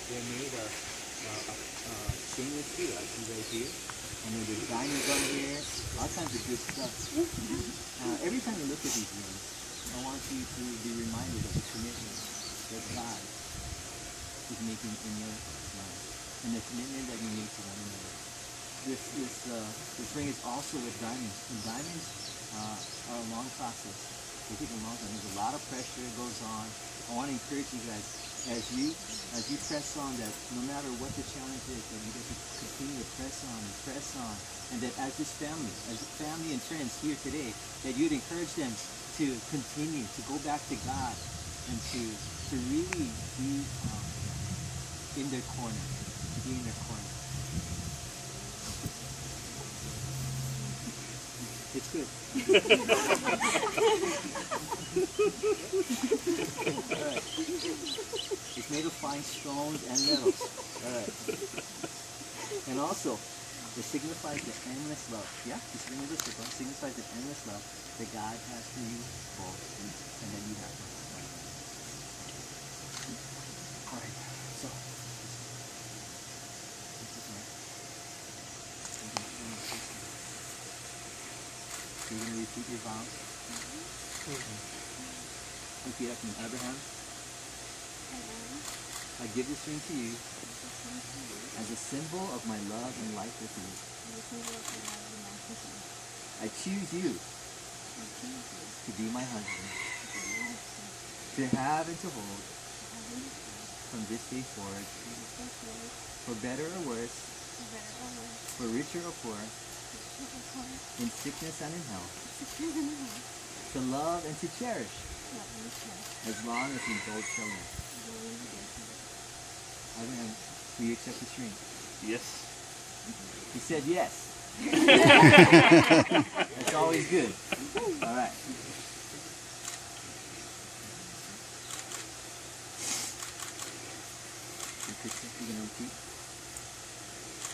they made a stainless steel, I see right here. And then there's diamonds on here, all kinds of good stuff. Every time you look at these rings, I want you to be reminded of the commitment that God is making in your life, and the commitment that you make to one another. This ring is also with diamonds, and diamonds are a long process. They take a long time. There's a lot of pressure that goes on. I want to encourage you guys as you press on, that no matter what the challenge is, that you guys continue to press on, and that as family and friends here today, that you'd encourage them to continue to go back to God and to really be in their corner, to be in their corner. It's good. All right. It's made of fine stones and metals. All right. And also, it signifies the endless love. Yeah, this ring of the circle signifies the endless love that God has for you both, and that you have for us. All right. So, you're going to repeat your vows. Repeat after me. Abraham, I give this ring to you as a symbol of my love and life with you. I choose you to be my husband, to have and to hold from this day forward, for better or worse, for richer or poor, in sickness and in health, to love and to cherish, as long as we both shall live. Abraham, will you accept this ring? Yes. He said yes. That's always good. All right. Crystal, you gonna repeat?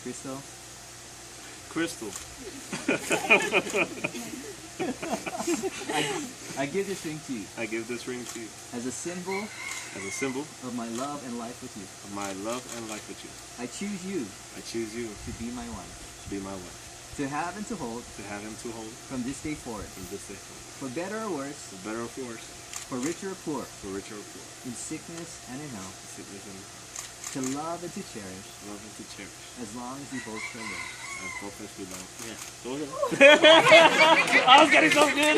Crystal? Crystal. I give this ring to you I give this ring to you as a symbol as a symbol of my love and life with you. of my love and life with you. I choose you I choose you to be my wife, to be my wife, to have and to hold to have him to hold from this day forward, from this day forward, for better or worse, for better or for worse, for richer or poor, for richer or poor, in sickness and in health, sickness and to love and to cherish, love and to cherish. as long as we both shall live. And both as we love. Yeah. Go ahead. I was getting so good.